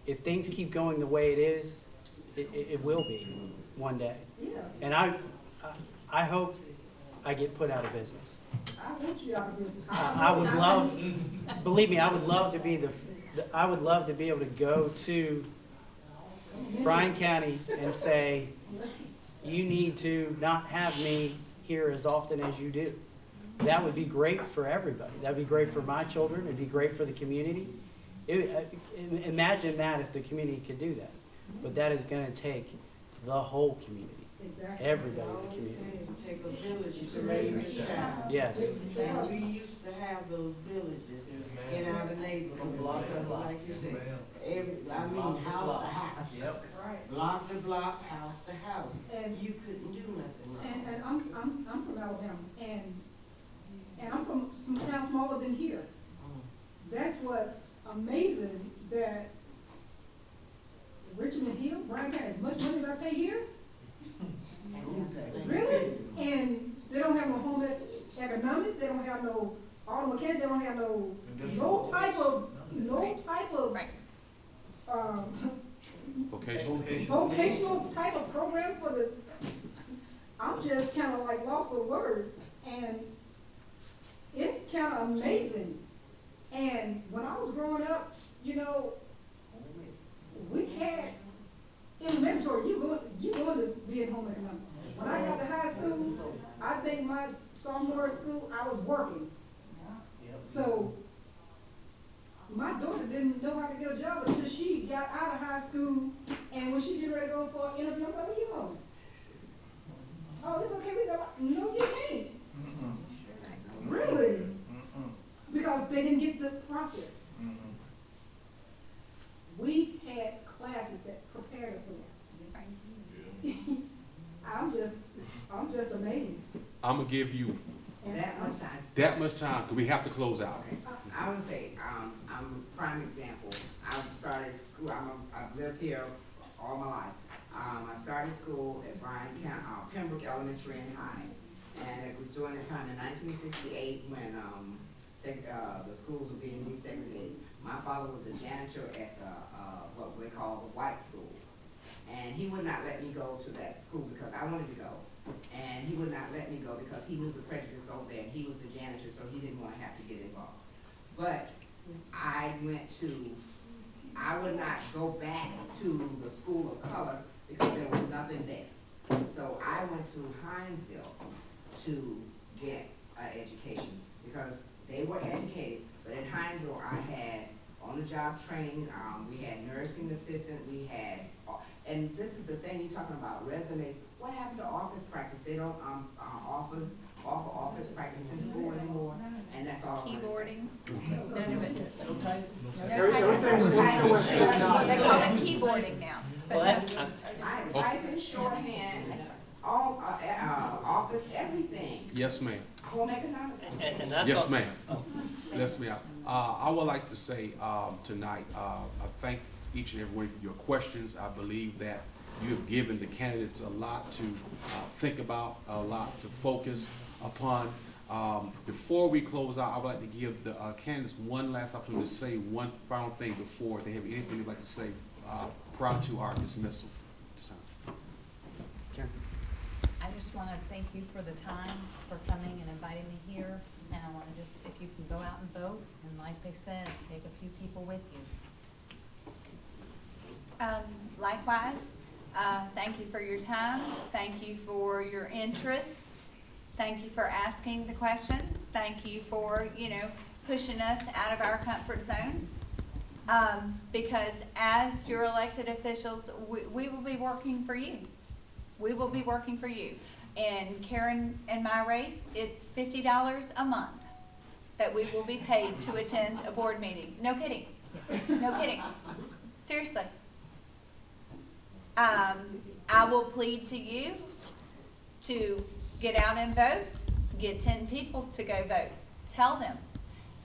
if things keep going the way it is, it will be one day. Yeah, And I hope I get put out of business. I want you out of business. I would love, believe me, I would love to be I would love to be able to go to Bryan County and say, you need to not have me here as often as you do. That would be great for everybody. That'd be great for my children. It'd be great for the community. Imagine that if the community could do that. But that is going to take the whole community, Exactly. everybody in the community. Take a village to raise a child. Yes. And we used to have those villages in our neighborhood, because like you said, house to house. Yep. Right. Block to block, house to house. And- You couldn't do nothing. And I'm from Alabama, and I'm from a town smaller than here. That's what's amazing, that Richmond Hill, Bryan County, as much money as I pay here, really? And they don't have no home economics, they don't have no auto mechanic, they don't have no type of, Right. vocational type of program for the, I'm just kind of like lost for words, and it's kind of amazing. And when I was growing up, you know, we had elementary, you going to be at home economics. When I got to high school, I think my sophomore school, I was working. So my daughter didn't know how to get a job until she got out of high school, and when she get ready to go for an interview, I'm like, where you going? Oh, it's okay, we go. No, you can't. Really? Because they didn't get the process. We had classes that prepared us for that. I'm just amazed. I'm gonna give you And That much time. that much time, because we have to close out. I would say, I'm a prime example. I've started school, I've lived here all my life. I started school at Bryan County, Pembroke Elementary and High. And it was during the time in 1968 when, the schools were being desegregated. My father was a janitor at the, what we call the white school. And he would not let me go to that school because I wanted to go. And he would not let me go because he knew the prejudice over there, and he was the janitor, so he didn't want to have to get involved. But I would not go back to the school of color because there was nothing there. So I went to Hinesville to get an education because they were educated. But in Hinesville, I had on-the-job training, we had nursing assistant, we had, and this is the thing you're talking about, resumes. What happened to office practice? They don't offer office practice in school anymore, and that's all I'm gonna say. Keyboarding, none of it. Okay. No typing. They call it keyboarding now. Well, I type in shorthand, all, office, everything, Yes, ma'am. home economics. and that's. Yes, all- ma'am. Oh. Yes, ma'am. I would like to say tonight, I thank each and every one for your questions. I believe that you have given the candidates a lot to think about, a lot to focus upon. Before we close out, I would like to give the candidates one last opportunity to say one final thing before they have anything they'd like to say prior to our dismissal. Karen? I just want to thank you for the time, for coming and inviting me here. And I want to just, if you can go out and vote, and like they said, take a few people with you. Likewise, thank you for your time. Thank you for your interest. Thank you for asking the questions. Thank you for, pushing us out of our comfort zones. Because as your elected officials, we will be working for you. We will be working for you. And Karen and my race, it's $50 a month that we will be paid to attend a board meeting. No kidding. No kidding. Seriously. I will plead to you to get out and vote. Get 10 people to go vote. Tell them.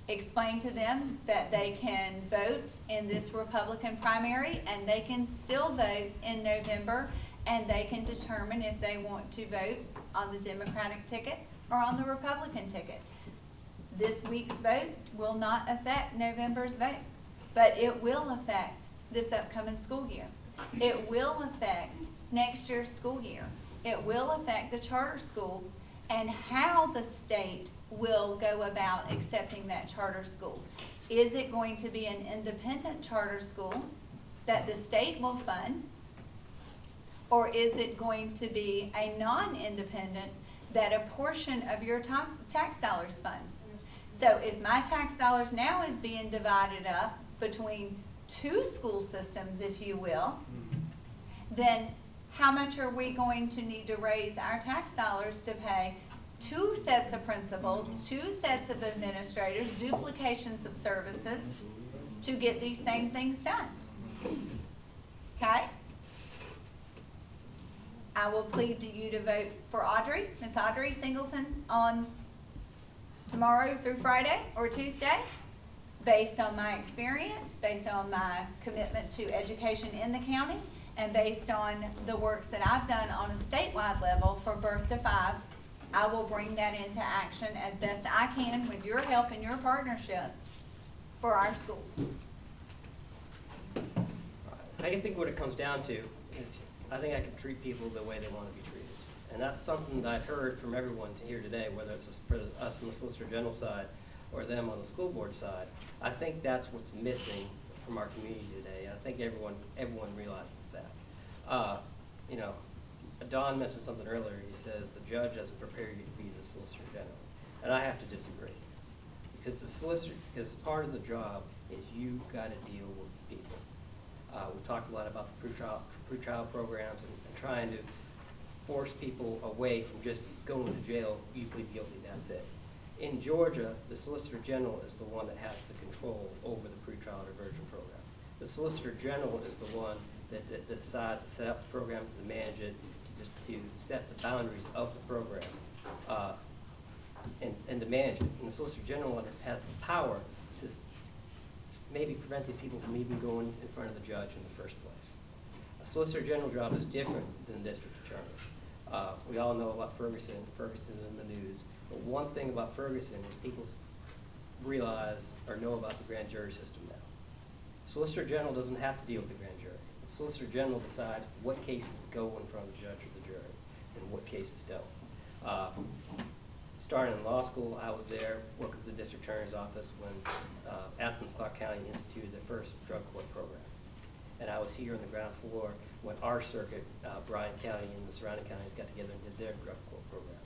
Explain to them that they can vote in this Republican primary and they can still vote in November, and they can determine if they want to vote on the Democratic ticket or on the Republican ticket. This week's vote will not affect November's vote, but it will affect this upcoming school year. It will affect next year's school year. It will affect the charter school and how the state will go about accepting that charter school. Is it going to be an independent charter school that the state will fund? Or is it going to be a non-independent that a portion of your tax dollars funds? So if my tax dollars now is being divided up between two school systems, if you will, then how much are we going to need to raise our tax dollars to pay two sets of principals, two sets of administrators, duplications of services to get these same things done? Okay? I will plead to you to vote for Audrey, Miss Audrey Singleton, on tomorrow through Friday or Tuesday, based on my experience, based on my commitment to education in the county, and based on the works that I've done on a statewide level for birth to 5. I will bring that into action as best I can with your help and your partnership for our schools. I think what it comes down to is I think I can treat people the way they want to be treated. And that's something that I've heard from everyone here today, whether it's for us on the Solicitor General side or them on the school board side. I think that's what's missing from our community today. I think everyone realizes that. You know, Don mentioned something earlier. He says the judge doesn't prepare you to be the Solicitor General. And I have to disagree. Because the solicitor, because part of the job is you got to deal with people. We've talked a lot about the pretrial programs and trying to force people away from just going to jail, you plead guilty, that's it. In Georgia, the Solicitor General is the one that has the control over the pretrial diversion program. The Solicitor General is the one that decides to set up the program, to manage it, to set the boundaries of the program, and to manage it. And the Solicitor General has the power to maybe prevent these people from even going in front of the judge in the first place. A Solicitor General job is different than the district attorney. We all know about Ferguson. Ferguson's in the news. But one thing about Ferguson is people realize or know about the grand jury system now. Solicitor General doesn't have to deal with the grand jury. The Solicitor General decides what cases go in front of the judge or the jury and what cases don't. Starting in law school, I was there working with the district attorney's office when Athens, Clark County instituted the first drug court program. And I was here on the ground floor when our circuit, Bryan County and the surrounding counties got together and did their drug court program.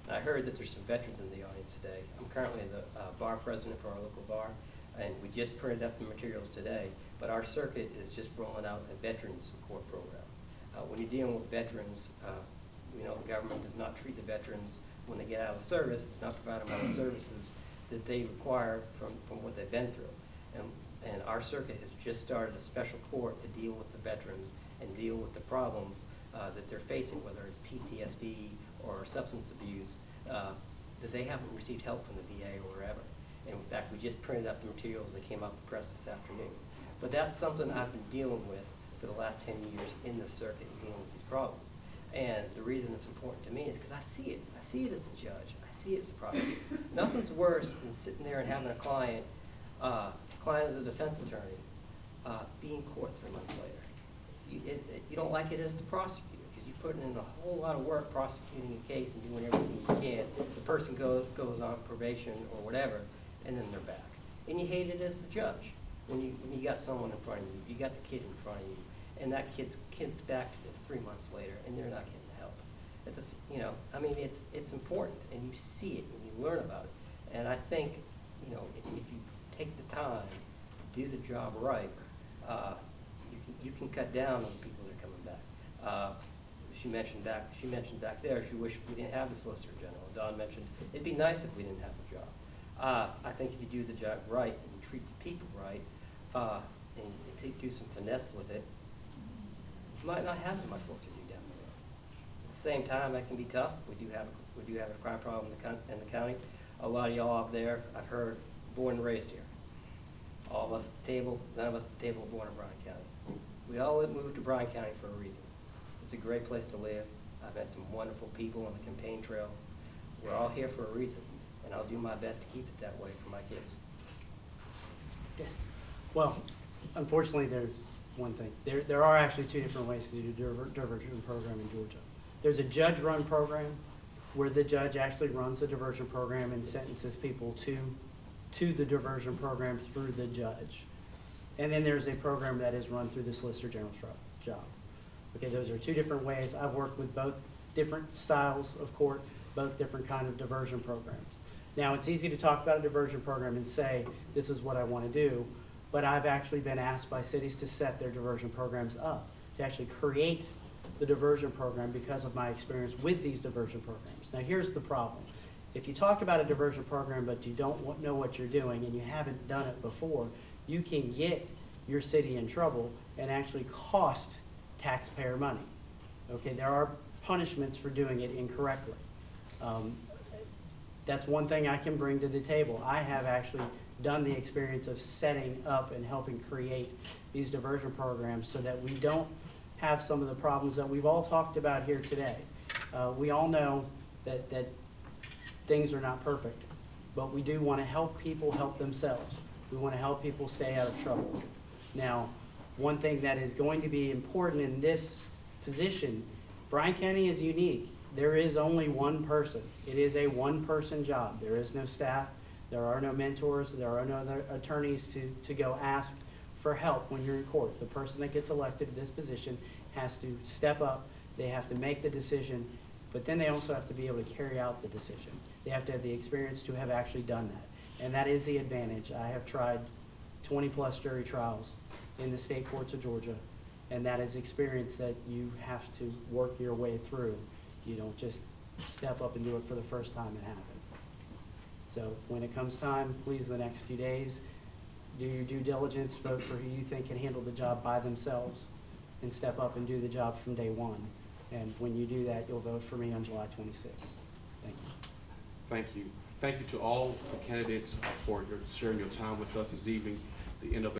And I heard that there's some veterans in the audience today. I'm currently the bar president for our local bar, and we just printed up the materials today, but our circuit is just rolling out a veterans court program. When you're dealing with veterans, you know, the government does not treat the veterans when they get out of service, it's not providing them all the services that they require from what they've been through. And our circuit has just started a special court to deal with the veterans and deal with the problems that they're facing, whether it's PTSD or substance abuse, that they haven't received help from the VA or wherever. And in fact, we just printed up the materials that came off the press this afternoon. But that's something I've been dealing with for the last 10 years in this circuit, dealing with these problems. And the reason it's important to me is because I see it. I see it as the judge. I see it as the prosecutor. Nothing's worse than sitting there and having a client as a defense attorney, be in court 3 months later. You don't like it as the prosecutor because you're putting in a whole lot of work prosecuting a case and doing everything you can. The person goes on probation or whatever, and then they're back. And you hate it as the judge when you got someone in front of you, you got the kid in front of you, and that kid's back 3 months later, and they're not getting the help. It's, you know, I mean, it's important, and you see it and you learn about it. And I think, you know, if you take the time to do the job right, you can cut down on the people that are coming back. She mentioned back there she wished we didn't have the Solicitor General. Don mentioned it'd be nice if we didn't have the job. I think if you do the job right and you treat the people right, and you do some finesse with it, you might not have as much work to do down the road. At the same time, that can be tough. We do have a crime problem in the county. A lot of y'all up there, I've heard, born and raised here. All of us at the table, none of us at the table born in Bryan County. We all moved to Bryan County for a reason. It's a great place to live. I've met some wonderful people on the campaign trail. We're all here for a reason, and I'll do my best to keep it that way for my kids. Well, unfortunately, there's one thing. There are actually two different ways to do diversion program in Georgia. There's a judge-run program where the judge actually runs the diversion program and sentences people to the diversion program through the judge. And then there's a program that is run through the Solicitor General's job. Okay, those are two different ways. I've worked with both different styles of court, both different kind of diversion programs. Now, it's easy to talk about a diversion program and say, this is what I want to do, but I've actually been asked by cities to set their diversion programs up, to actually create the diversion program because of my experience with these diversion programs. Now, here's the problem. If you talk about a diversion program, but you don't know what you're doing and you haven't done it before, you can get your city in trouble and actually cost taxpayer money. Okay, there are punishments for doing it incorrectly. That's one thing I can bring to the table. I have actually done the experience of setting up and helping create these diversion programs so that we don't have some of the problems that we've all talked about here today. We all know that things are not perfect, but we do want to help people help themselves. We want to help people stay out of trouble. Now, one thing that is going to be important in this position, Bryan County is unique. There is only one person. It is a one-person job. There is no staff. There are no mentors. There are no other attorneys to go ask for help when you're in court. The person that gets elected to this position has to step up. They have to make the decision, but then they also have to be able to carry out the decision. They have to have the experience to have actually done that. And that is the advantage. I have tried 20-plus jury trials in the state courts of Georgia, and that is experience that you have to work your way through. You don't just step up and do it for the first time it happened. So when it comes time, please, the next 2 days, do your due diligence, vote for who you think can handle the job by themselves, and step up and do the job from day one. And when you do that, you'll vote for me on July 26th. Thank you. Thank you. Thank you to all the candidates for sharing your time with us this evening. The end of